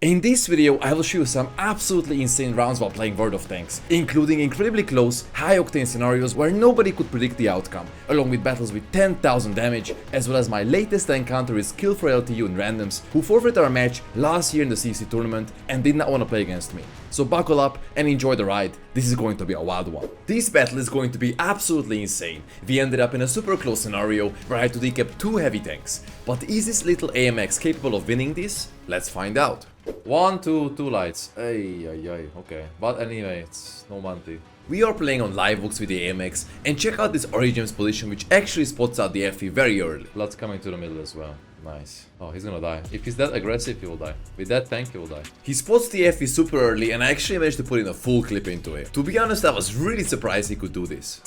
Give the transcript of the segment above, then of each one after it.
In this video I will show you some absolutely insane rounds while playing World of Tanks, including incredibly close, high-octane scenarios where nobody could predict the outcome, along with battles with 10,000 damage, as well as my latest encounter with skill4ltu in randoms, who forfeited our match last year in the CC tournament and did not want to play against me. So buckle up and enjoy the ride, this is going to be a wild one. This battle is going to be absolutely insane. We ended up in a super close scenario where I had to decap 2 heavy tanks, but is this little AMX capable of winning this? Let's find out. 1, 2 lights. Ay, okay. But anyway, it's no Monty. We are playing on live books with the AMX, and check out this Origin's position, which actually spots out the FE very early. Blood's coming to the middle as well. Nice. Oh, he's gonna die. If he's that aggressive, he will die. With that tank, he will die. He spots the FE super early, and I actually managed to put in a full clip into it. To be honest, I was really surprised he could do this.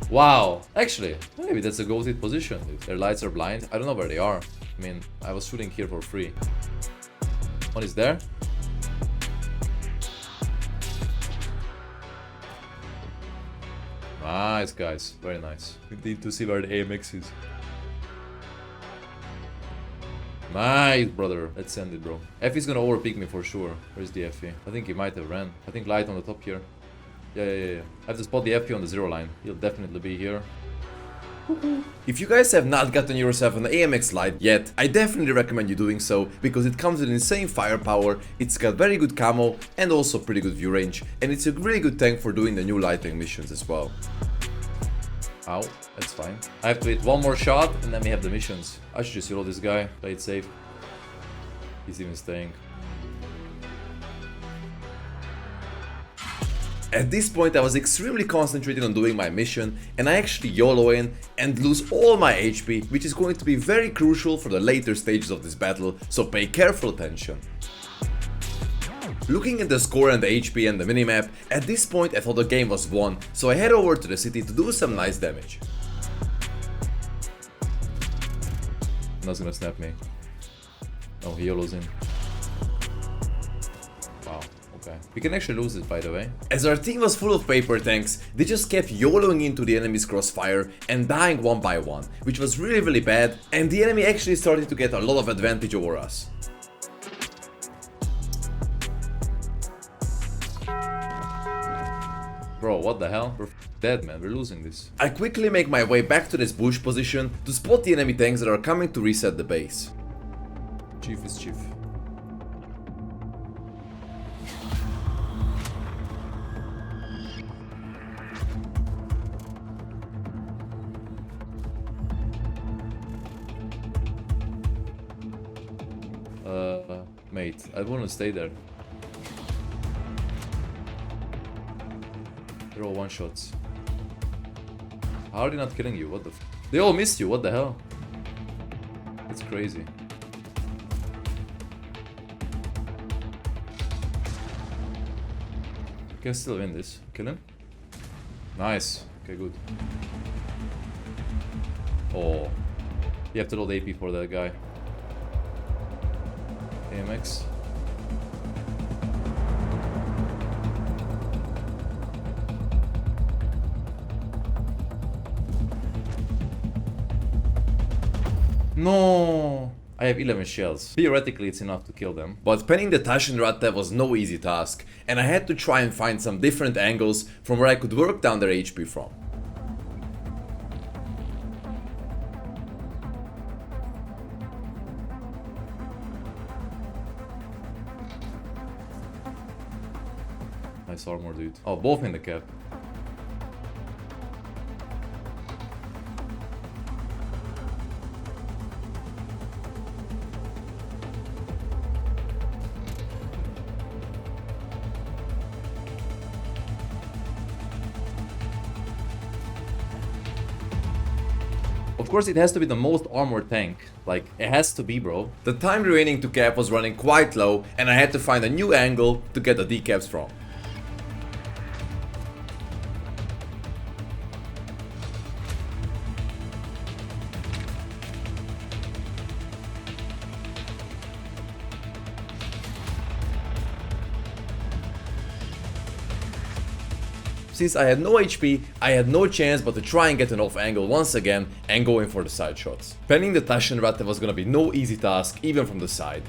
Wow, actually, maybe that's a goated position. If their lights are blind, I don't know where they are. I mean, I was shooting here for free. One is there. Nice, guys, very nice. We need to see where the AMX is. Nice, brother. Let's send it, bro. FE's gonna overpeak me for sure. Where's the FE? I think he might have ran. I think light on the top here. Yeah. I have to spot the FE on the 0 line. He'll definitely be here. If you guys have not gotten yourself an AMX light yet, I definitely recommend you doing so, because it comes with insane firepower, it's got very good camo and also pretty good view range, and it's a really good tank for doing the new light tank missions as well. Ow, that's fine. I have to hit one more shot and then we have the missions. I should just heal this guy, play it safe. He's even staying. At this point I was extremely concentrated on doing my mission, and I actually YOLO in and lose all my HP, which is going to be very crucial for the later stages of this battle, so pay careful attention. Looking at the score and the HP and the minimap, at this point I thought the game was won, so I head over to the city to do some nice damage. Not gonna snap me. Oh, he YOLOs in. Wow. Okay. We can actually lose it, by the way. As our team was full of paper tanks, they just kept YOLOing into the enemy's crossfire and dying one by one, which was really bad, and the enemy actually started to get a lot of advantage over us. Bro, what the hell? We're dead, man. We're losing this. I quickly make my way back to this bush position to spot the enemy tanks that are coming to reset the base. Chief is chief. Mate, I want to stay there. They're all one-shots. How are they not killing you? What the f— they all missed you, what the hell? That's crazy. You can still win this. Kill him? Nice. Okay, good. Oh. You have to load AP for that guy. AMX. No, I have 11 shells. Theoretically it's enough to kill them. But penning the Taschenratte was no easy task, and I had to try and find some different angles from where I could work down their HP from. Nice armor, dude. Oh, both in the cap. Of course, it has to be the most armored tank. Like, it has to be, bro. The time remaining to cap was running quite low, and I had to find a new angle to get the decaps from. Since I had no HP, I had no chance but to try and get an off angle once again and go in for the side shots. Penning the Taschenratte was gonna be no easy task, even from the side.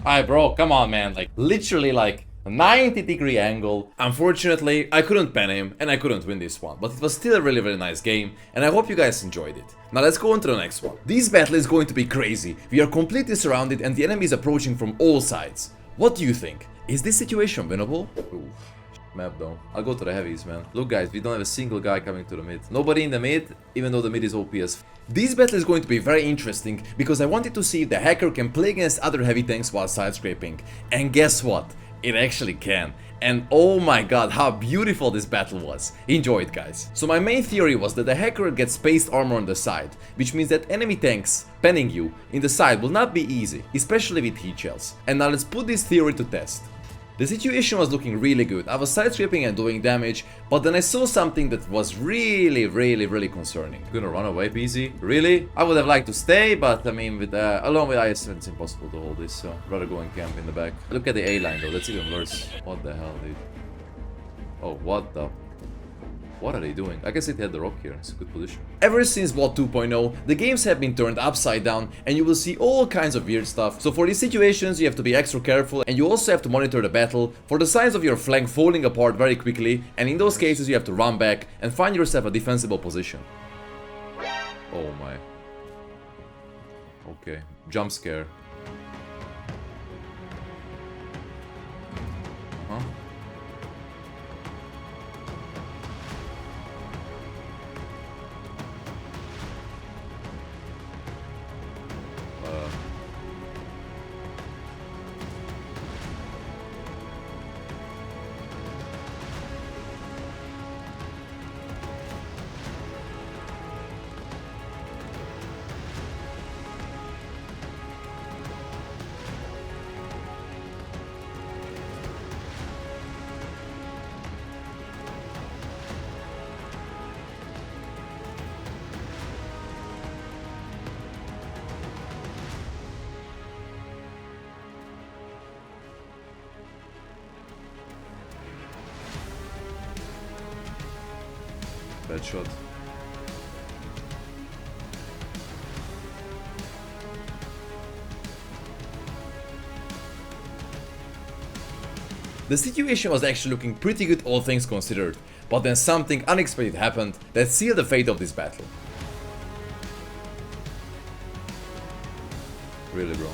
Alright bro, come on man, like literally like a 90-degree angle. Unfortunately, I couldn't pen him and I couldn't win this one, but it was still a really nice game and I hope you guys enjoyed it. Now let's go on to the next one. This battle is going to be crazy. We are completely surrounded and the enemy is approaching from all sides. What do you think? Is this situation winnable? Ooh. Map though. I'll go to the heavies, man. Look guys, we don't have a single guy coming to the mid. Nobody in the mid, even though the mid is OPS. This battle is going to be very interesting because I wanted to see if the hacker can play against other heavy tanks while side scraping. And guess what? It actually can. And oh my god, how beautiful this battle was. Enjoy it guys. So my main theory was that the hacker gets spaced armor on the side, which means that enemy tanks penning you in the side will not be easy, especially with heat shells. And now let's put this theory to test. The situation was looking really good. I was side scraping and doing damage, but then I saw something that was really concerning. Gonna run away, PZ? Really? I would have liked to stay, but I mean, with along with IS-7 it's impossible to hold this, so rather go and camp in the back. Look at the A line though, that's even worse. What the hell, dude? Oh, what the... What are they doing? I guess it had the rock here, it's a good position. Ever since VOD 2.0, the games have been turned upside down and you will see all kinds of weird stuff. So for these situations you have to be extra careful and you also have to monitor the battle for the signs of your flank falling apart very quickly, and in those cases you have to run back and find yourself a defensible position. Oh my. Okay, jump scare. Huh? Bad shot. The situation was actually looking pretty good all things considered, but then something unexpected happened that sealed the fate of this battle. Really, bro.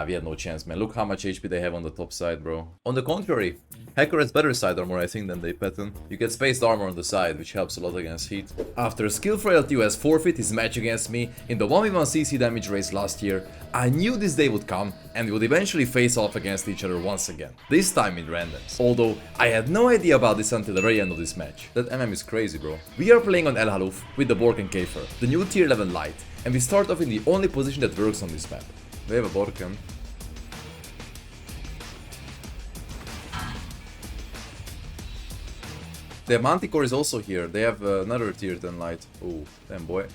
We had no chance, man. Look how much HP they have on the top side, bro. On the contrary, hacker has better side armor, I think, than they pattern. You get spaced armor on the side, which helps a lot against heat. After skill4ltu has forfeit his match against me in the 1v1 CC damage race last year, I knew this day would come and we would eventually face off against each other once again. This time in randoms. Although, I had no idea about this until the very end of this match. That MM is crazy, bro. We are playing on El Haluf with the Borken Käfer, the new tier 11 light, and we start off in the only position that works on this map. They have a Borken. The Manticore is also here. They have another tier 10 light. Oh, damn boy.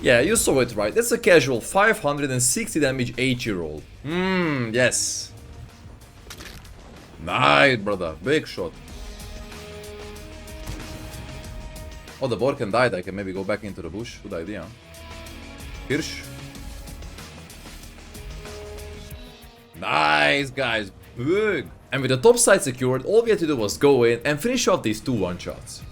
Yeah, you saw it right. That's a casual 560 damage HE roll. Yes. Nice, brother. Big shot. Oh, the Borken died. I can maybe go back into the bush. Good idea. Hirsch. Nice, guys. Big. And with the top side secured, all we had to do was go in and finish off these two one-shots.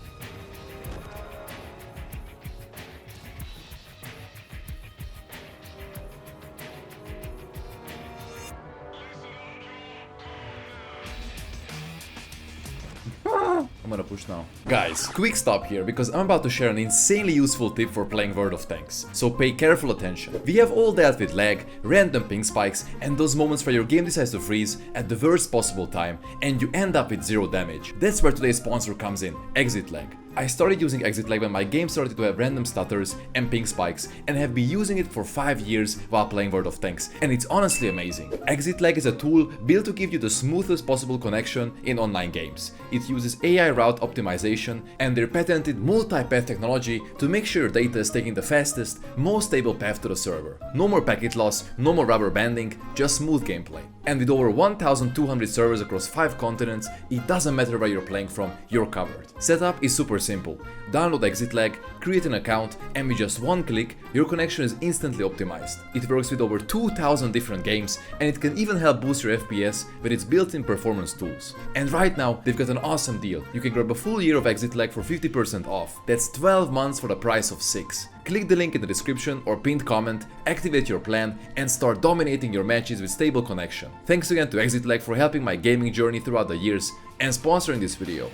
I'm gonna push now. Guys, quick stop here because I'm about to share an insanely useful tip for playing World of Tanks. So pay careful attention. We have all dealt with lag, random ping spikes, and those moments where your game decides to freeze at the worst possible time and you end up with 0 damage. That's where today's sponsor comes in, Exit Lag. I started using Exit Lag when my game started to have random stutters and ping spikes and have been using it for 5 years while playing World of Tanks, and it's honestly amazing. Exit Lag is a tool built to give you the smoothest possible connection in online games. It uses AI route optimization and their patented multi-path technology to make sure your data is taking the fastest, most stable path to the server. No more packet loss, no more rubber banding, just smooth gameplay. And with over 1,200 servers across 5 continents, it doesn't matter where you're playing from, you're covered. Setup is super simple. Download Exit Lag, create an account, and with just one click, your connection is instantly optimized. It works with over 2,000 different games, and it can even help boost your FPS with its built-in performance tools. And right now, they've got an awesome deal. You can grab a full year of Exit Lag for 50% off. That's 12 months for the price of 6. Click the link in the description or pinned comment, activate your plan, and start dominating your matches with stable connection. Thanks again to Exit Lag for helping my gaming journey throughout the years and sponsoring this video.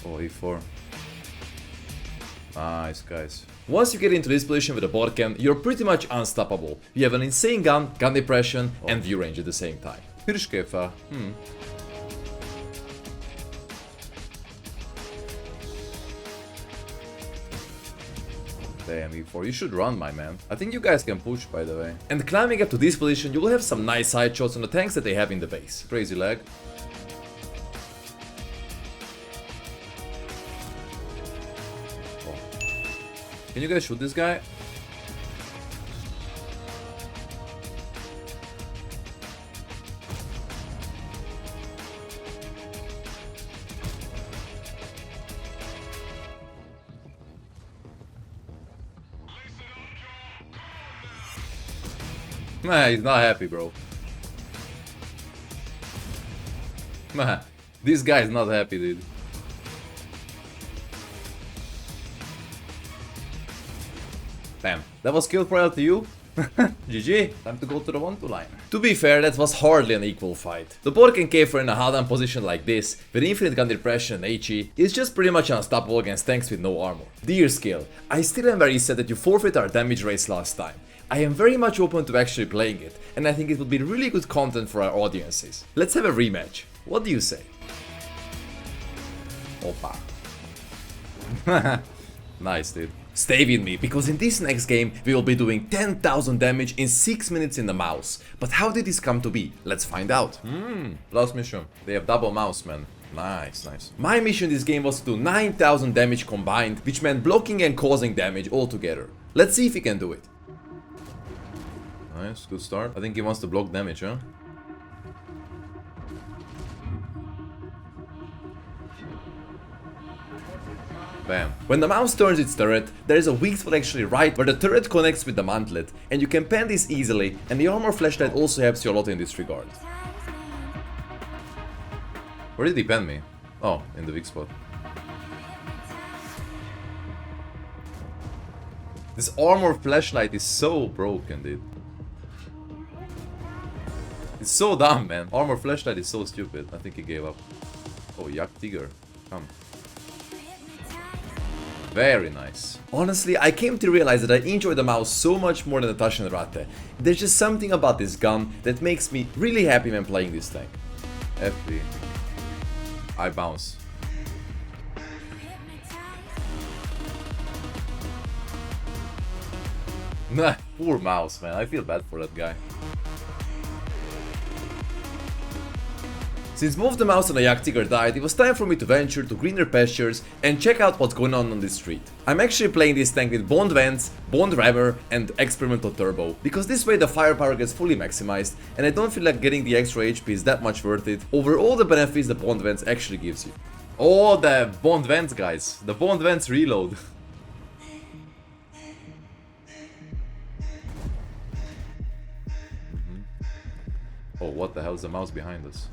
Oh, E4. Nice, guys. Once you get into this position with a board cam, you're pretty much unstoppable. You have an insane gun depression, and view range at the same time. Hürskäfer. Damn, E4, you should run, my man. I think you guys can push, by the way. And climbing up to this position, you will have some nice side shots on the tanks that they have in the base. Crazy lag. Can you guys shoot this guy? Nah, he's not happy, bro. Nah, this guy is not happy, dude. Bam. That was skill4ltu. GG. Time to go to the 1-2 line. To be fair, that was hardly an equal fight. The Borken Käfer in a hard-down position like this, with infinite gun depression and HE, is just pretty much unstoppable against tanks with no armor. Dear Skill, I still am very sad that you forfeit our damage race last time. I am very much open to actually playing it, and I think it would be really good content for our audiences. Let's have a rematch. What do you say? Opa. Nice, dude. Stay with me, because in this next game we will be doing 10,000 damage in 6 minutes in the mouse. But how did this come to be? Let's find out. Last mission. They have double mouse, man. Nice, nice. My mission in this game was to do 9,000 damage combined, which meant blocking and causing damage all together. Let's see if he can do it. Nice, good start. I think he wants to block damage, huh? Bam. When the mouse turns its turret, there is a weak spot actually right where the turret connects with the mantlet, and you can pan this easily, and the armor flashlight also helps you a lot in this regard. Where did he pan me? Oh, in the weak spot. This armor flashlight is so broken, dude. It's so dumb, man. Armor flashlight is so stupid. I think he gave up. Oh, Yak Tiger. Come. Very nice. Honestly, I came to realize that I enjoy the mouse so much more than the Taschenratte. There's just something about this gun that makes me really happy when playing this tank. FB. I bounce. Nah, poor mouse, man. I feel bad for that guy. Since both the mouse and the Yak Tiger died, it was time for me to venture to greener pastures and check out what's going on this street. I'm actually playing this tank with Bond Vents, Bond Rammer and Experimental Turbo, because this way the firepower gets fully maximized and I don't feel like getting the extra HP is that much worth it over all the benefits the Bond Vents actually gives you. Oh, the Bond Vents, guys. The Bond Vents reload. Oh, what the hell is the mouse behind us?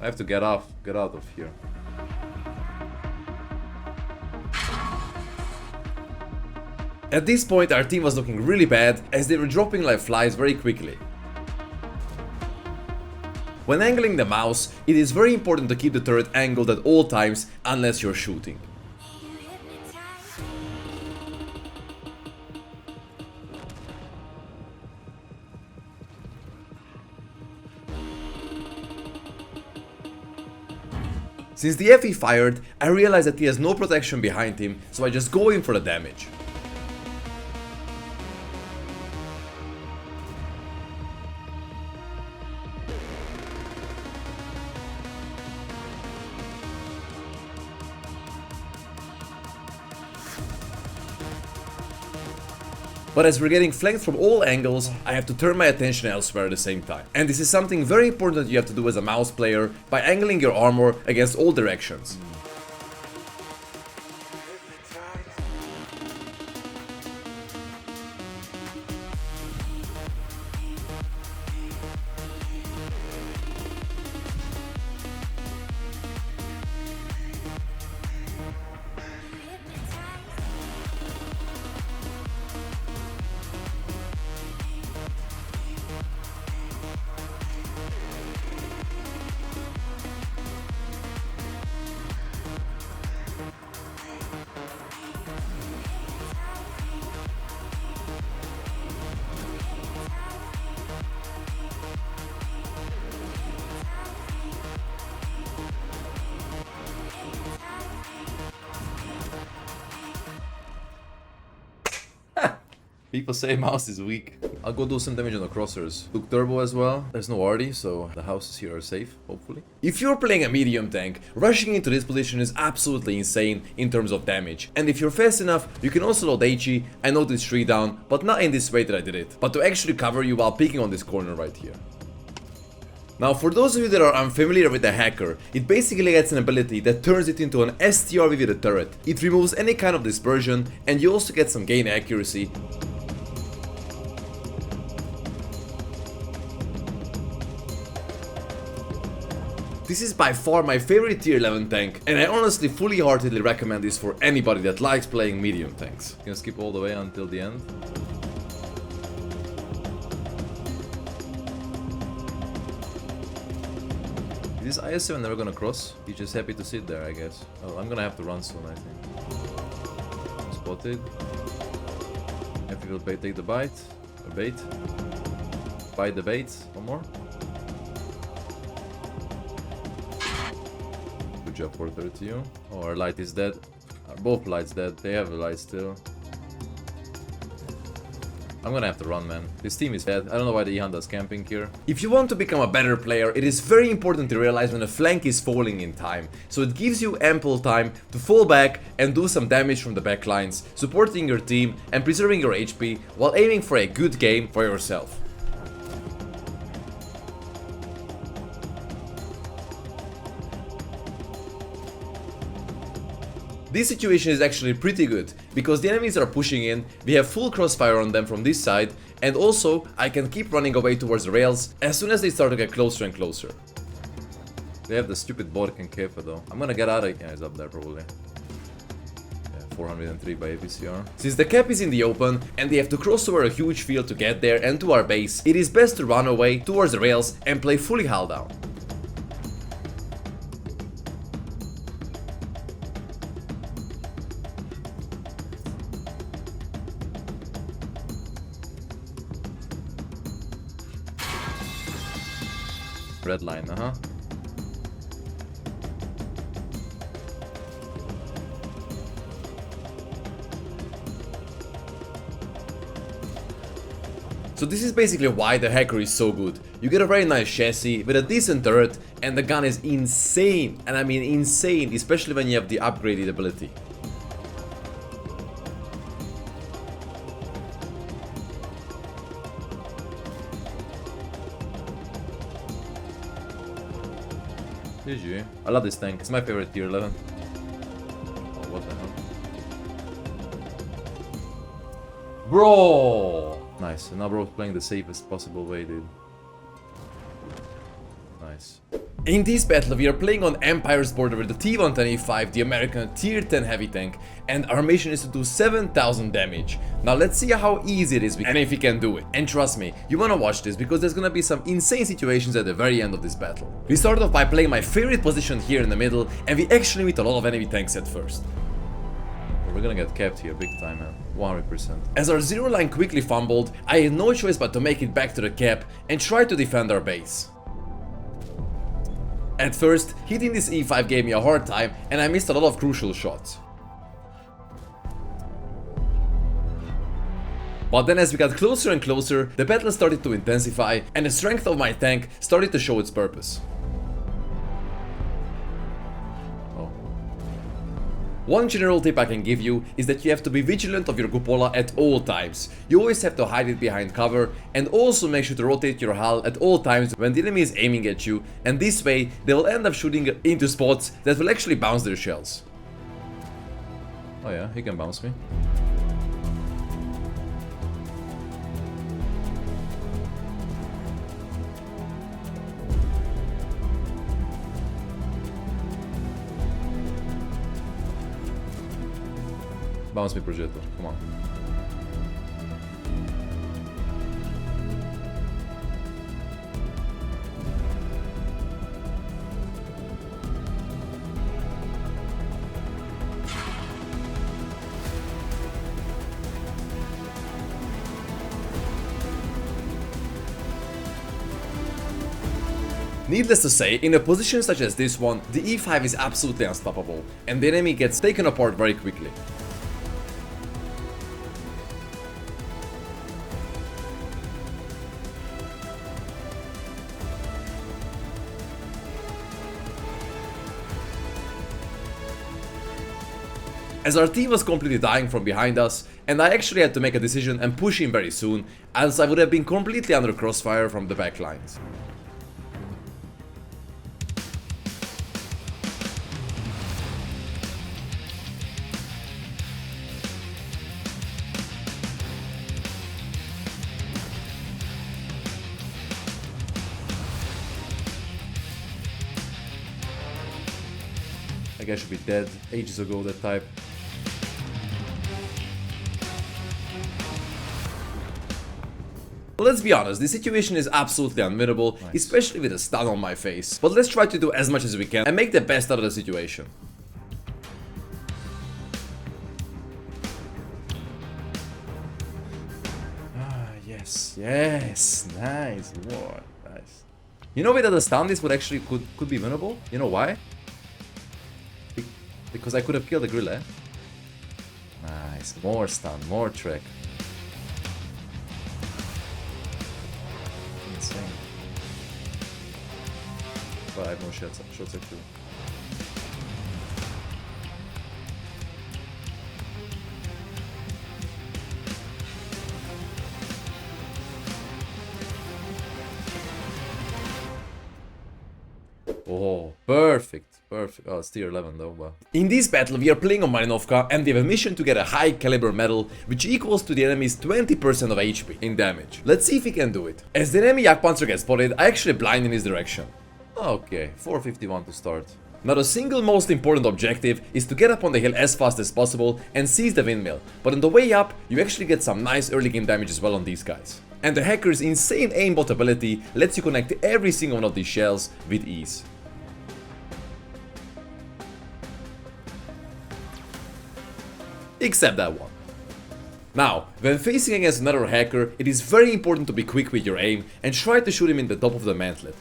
I have to get out of here. At this point our team was looking really bad as they were dropping like flies very quickly. When angling the mouse, it is very important to keep the turret angled at all times unless you're shooting. Since the FE fired, I realized that he has no protection behind him, so I just go in for the damage. But as we're getting flanked from all angles, I have to turn my attention elsewhere at the same time. And this is something very important that you have to do as a mouse player by angling your armor against all directions. People say mouse is weak. I'll go do some damage on the crossers. Took turbo as well. There's no arty, so the houses here are safe, hopefully. If you're playing a medium tank, rushing into this position is absolutely insane in terms of damage. And if you're fast enough, you can also load HE and note this 3 down, but not in this way that I did it, but to actually cover you while peeking on this corner right here. Now, for those of you that are unfamiliar with the hacker, it basically gets an ability that turns it into an STRV with a turret. It removes any kind of dispersion, and you also get some gain accuracy. This is by far my favorite tier 11 tank, and I honestly fully heartedly recommend this for anybody that likes playing medium tanks. You can skip all the way until the end. Is this IS-7 never gonna cross? He's just happy to sit there, I guess. Oh, I'm gonna have to run soon, I think. Spotted. Happy will take the bite. Or bait. Bite the bait. One more. Good job, 432. Oh, our light is dead. Both lights dead. They have a light still. I'm gonna have to run, man. This team is dead. I don't know why the E-Honda's camping here. If you want to become a better player, it is very important to realize when a flank is falling in time. So it gives you ample time to fall back and do some damage from the back lines, supporting your team and preserving your HP while aiming for a good game for yourself. This situation is actually pretty good, because the enemies are pushing in, we have full crossfire on them from this side, and also I can keep running away towards the rails as soon as they start to get closer and closer. They have the stupid Bork and Kefa though. I'm gonna get out of... yeah, he's up there probably. Yeah, 403 by APCR. Since the cap is in the open and they have to cross over a huge field to get there and to our base, it is best to run away towards the rails and play fully hull down. Red line, So this is basically why the hacker is so good. You get a very nice chassis with a decent turret, and the gun is insane, and I mean insane, especially when you have the upgraded ability. GG. I love this tank, it's my favorite tier 11. Oh, what the hell? Bro! Nice, and now bro's playing the safest possible way, dude. Nice. In this battle we are playing on Empire's border with the T-125, the American tier 10 heavy tank, and our mission is to do 7,000 damage. Now let's see how easy it is and if we can do it. And trust me, you wanna watch this because there's gonna be some insane situations at the very end of this battle. We start off by playing my favorite position here in the middle, and we actually meet a lot of enemy tanks at first. We're gonna get capped here big time, man. 100%. As our zero line quickly fumbled, I had no choice but to make it back to the cap and try to defend our base. At first, hitting this E5 gave me a hard time and I missed a lot of crucial shots. But then as we got closer and closer, the battle started to intensify and the strength of my tank started to show its purpose. One general tip I can give you is that you have to be vigilant of your cupola at all times. You always have to hide it behind cover, and also make sure to rotate your hull at all times when the enemy is aiming at you, and this way they will end up shooting into spots that will actually bounce their shells. Oh yeah, he can bounce me. Bounce me, Progetto, come on. Needless to say, in a position such as this one, the E5 is absolutely unstoppable, and the enemy gets taken apart very quickly. As our team was completely dying from behind us, and I actually had to make a decision and push in very soon, else I would have been completely under crossfire from the back lines. That guy should be dead ages ago, that type. Let's be honest, this situation is absolutely unwinnable, especially with a stun on my face. But let's try to do as much as we can and make the best out of the situation. Ah, yes, yes, nice, Lord, nice. You know whether the stun this would actually could be winnable? You know why? Because I could have killed the grill, eh? Nice, more stun, more trick. Insane. But I have no shots actually. Oh, perfect. Perfect. Oh, it's tier 11 though, but... In this battle we are playing on Marinovka and we have a mission to get a high caliber medal which equals to the enemy's 20% of HP in damage. Let's see if we can do it. As the enemy Jagdpanzer gets spotted, I actually blind in his direction. Okay, 451 to start. Now the single most important objective is to get up on the hill as fast as possible and seize the windmill, but on the way up you actually get some nice early game damage as well on these guys. And the hacker's insane aimbot ability lets you connect every single one of these shells with ease. Except that one. Now, when facing against another hacker, it is very important to be quick with your aim and try to shoot him in the top of the mantlet.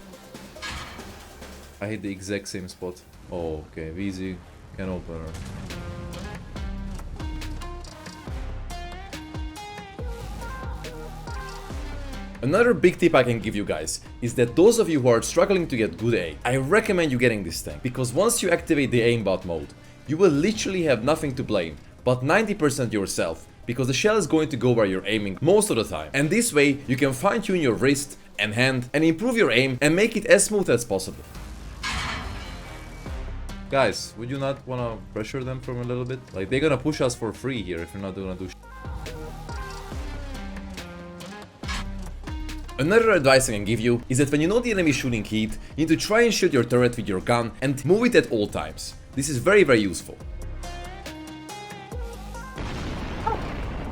I hit the exact same spot. Oh, okay, easy, can opener. Another big tip I can give you guys is that those of you who are struggling to get good aim, I recommend you getting this tank, because once you activate the aimbot mode, you will literally have nothing to blame but 90% yourself, because the shell is going to go where you're aiming most of the time, and this way you can fine tune your wrist and hand and improve your aim and make it as smooth as possible. Guys, would you not wanna pressure them from a little bit? Like, they're gonna push us for free here if you're not gonna do Another advice I can give you is that when you know the enemy is shooting heat, you need to try and shoot your turret with your gun and move it at all times. This is very, very useful.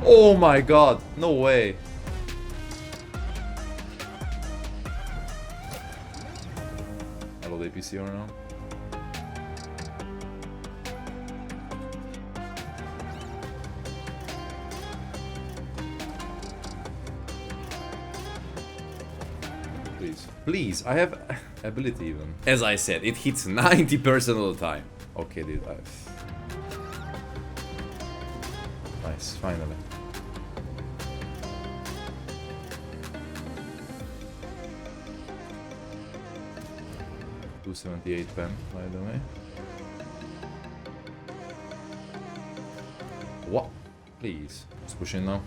Oh my god, no way. Hello, the APC or now? Please, I have ability even. As I said, it hits 90% of the time. Okay, dude, nice, finally. $278 pen, by the way. What? Please. Let's push in now.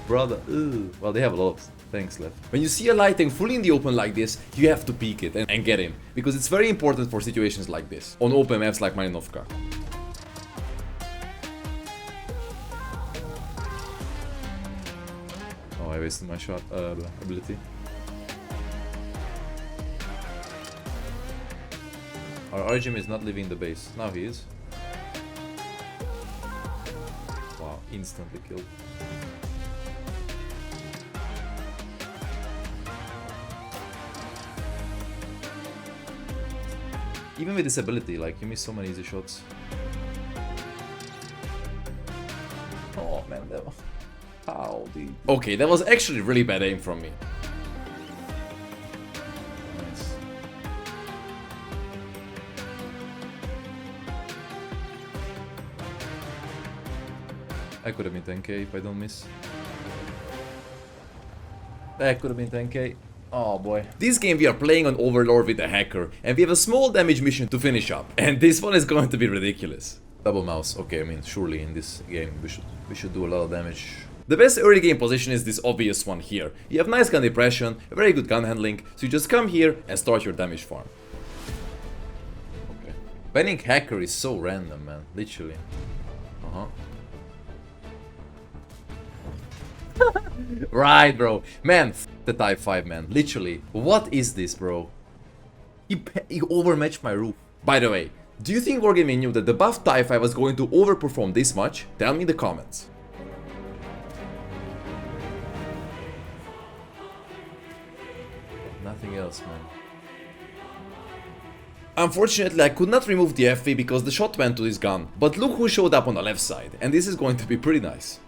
Brother, ugh. Well, they have a lot of tanks left. When you see a light tank fully in the open like this, you have to peek it and get him. Because it's very important for situations like this. On open maps like Marinovka. Oh, I wasted my shot ability. Our RGM is not leaving the base. Now he is. Wow, instantly killed. Even with this ability, like, you miss so many easy shots. Oh man, that was... How deep? Okay, that was actually really bad aim from me. Nice. I could have been 10k if I don't miss. That could have been 10k. Oh boy. This game we are playing on Overlord with a hacker, and we have a small damage mission to finish up. And this one is going to be ridiculous. Double mouse. Okay, I mean, surely in this game we should do a lot of damage. The best early game position is this obvious one here. You have nice gun depression, very good gun handling, so you just come here and start your damage farm. Okay. Banning hacker is so random, man. Literally. Right, bro. Man, the Type 5, man. Literally. What is this, bro? He overmatched my roof. By the way, do you think Wargaming knew that the buff Type 5 was going to overperform this much? Tell me in the comments. Nothing else, man. Unfortunately, I could not remove the FV because the shot went to this gun. But look who showed up on the left side. And this is going to be pretty nice.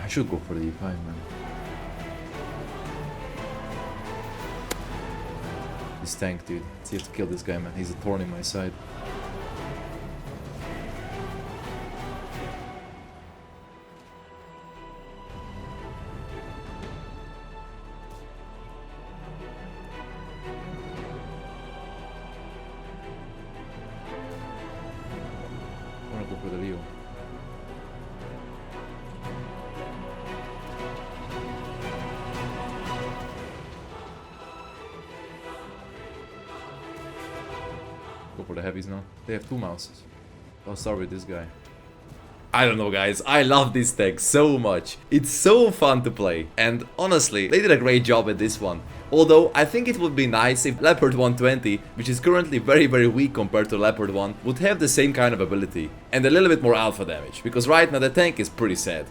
I should go for the E5, man. This tank, dude. You have to kill this guy, man. He's a thorn in my side. I wanna go for the Leo. Go for the heavies now. They have 2 mouses. I'll start with this guy. I don't know, guys. I love this deck so much. It's so fun to play. And honestly, they did a great job at this one. Although, I think it would be nice if Leopard 120, which is currently very, very weak compared to Leopard 1, would have the same kind of ability. And a little bit more alpha damage. Because right now the tank is pretty sad.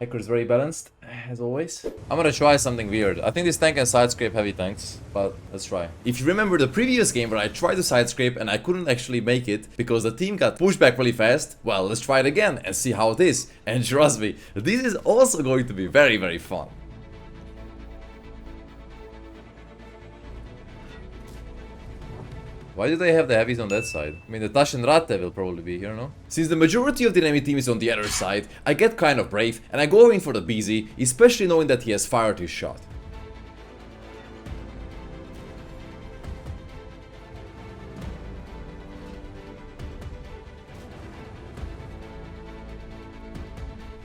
Hacker is very balanced, as always. I'm gonna try something weird. I think this tank can side scrape heavy tanks, but let's try. If you remember the previous game where I tried to side scrape and I couldn't actually make it because the team got pushed back really fast, well, let's try it again and see how it is. And trust me, this is also going to be very, very fun. Why do they have the heavies on that side? I mean, the Taschenratte will probably be here, no? Since the majority of the enemy team is on the other side, I get kind of brave and I go in for the BZ, especially knowing that he has fired his shot.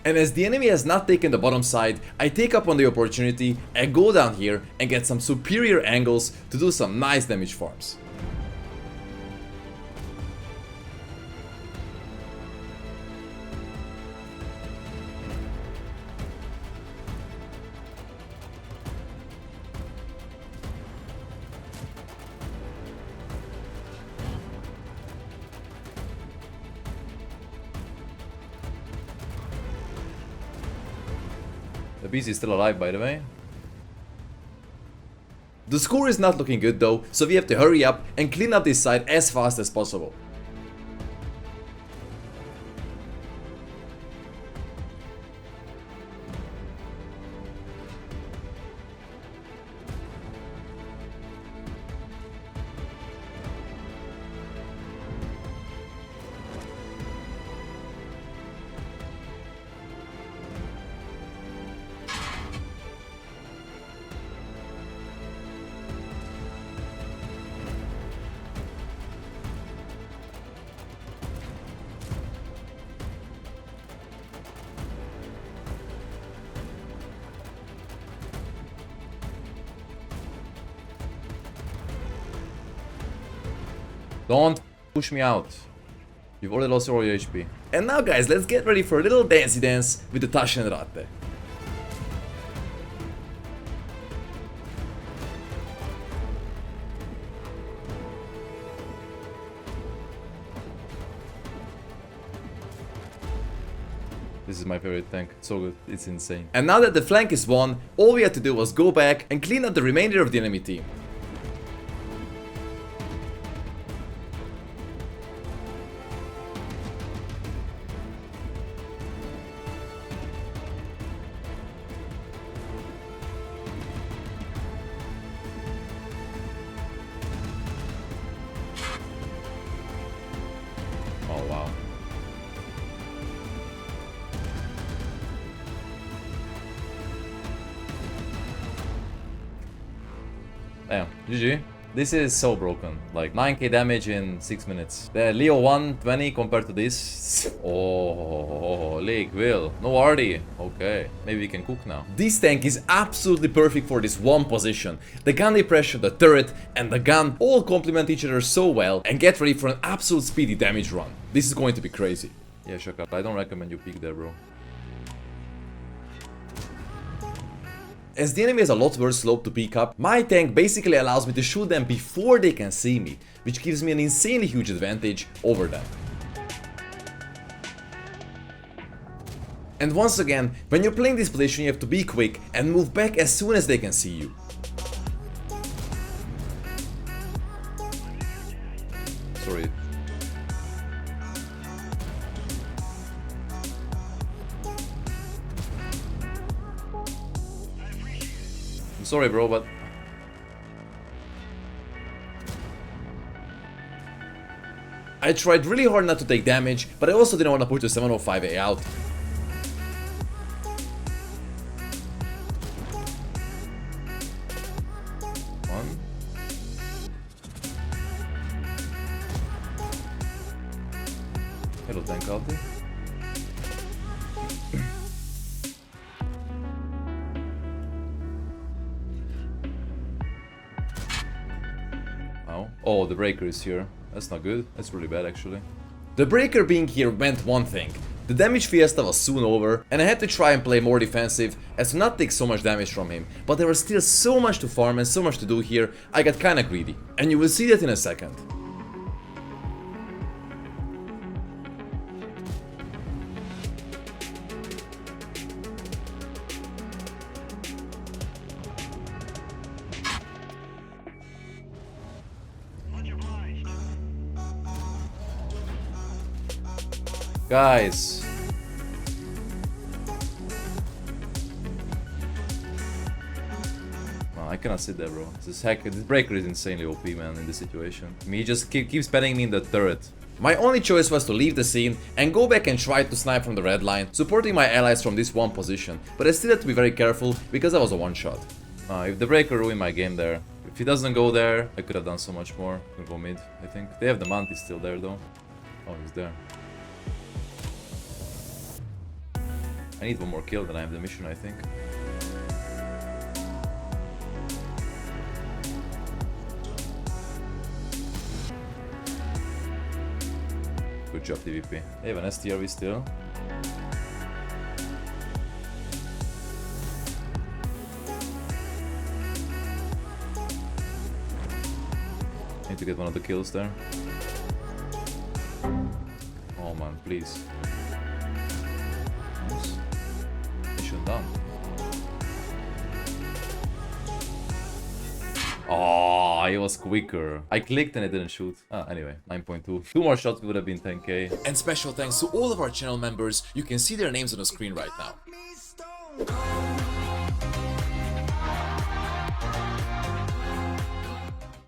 And as the enemy has not taken the bottom side, I take up on the opportunity and go down here and get some superior angles to do some nice damage farms. The beast is still alive, by the way. The score is not looking good though, so we have to hurry up and clean up this side as fast as possible. Don't push me out. You've already lost all your HP. And now guys, let's get ready for a little dancey dance with the Taschenratte. This is my favorite tank. It's so good. It's insane. And now that the flank is won, all we had to do was go back and clean up the remainder of the enemy team. Oh wow. Damn, GG. This is so broken. Like 9k damage in 6 minutes. The Leo 120 compared to this. Oh, League will. No Artie. Okay, maybe we can cook now. This tank is absolutely perfect for this one position. The gun depression, the turret, and the gun all complement each other so well. And get ready for an absolute speedy damage run. This is going to be crazy. Yeah, Shaka, I don't recommend you peek there, bro. As the enemy has a lot worse slope to peek up, my tank basically allows me to shoot them before they can see me, which gives me an insanely huge advantage over them. And once again, when you're playing this position you have to be quick and move back as soon as they can see you. Sorry. Sorry bro, but I tried really hard not to take damage, but I also didn't want to put the 705A out. One. Hello tank ulti. Oh, the breaker is here. That's not good. That's really bad actually. The breaker being here meant one thing. The damage fiesta was soon over and I had to try and play more defensive as to not take so much damage from him. But there was still so much to farm and so much to do here, I got kinda greedy. And you will see that in a second. Guys. I cannot sit there, bro. This breaker is insanely OP, man, in this situation. I mean, he just keeps spamming me in the turret. My only choice was to leave the scene and go back and try to snipe from the red line, supporting my allies from this one position, but I still had to be very careful because I was a one-shot. If the breaker ruined my game there, if he doesn't go there, I could have done so much more. I'm gonna go mid, I think. They have the mantis still there, though. Oh, he's there. I need one more kill, then I have the mission, I think. Good job, TVP. They have an STRV still. Need to get one of the kills there. Oh man, please. Nice. Mission done. Oh, it was quicker. I clicked and it didn't shoot. Anyway, 9.2. 2 more shots would have been 10k. And special thanks to all of our channel members. You can see their names on the screen right now.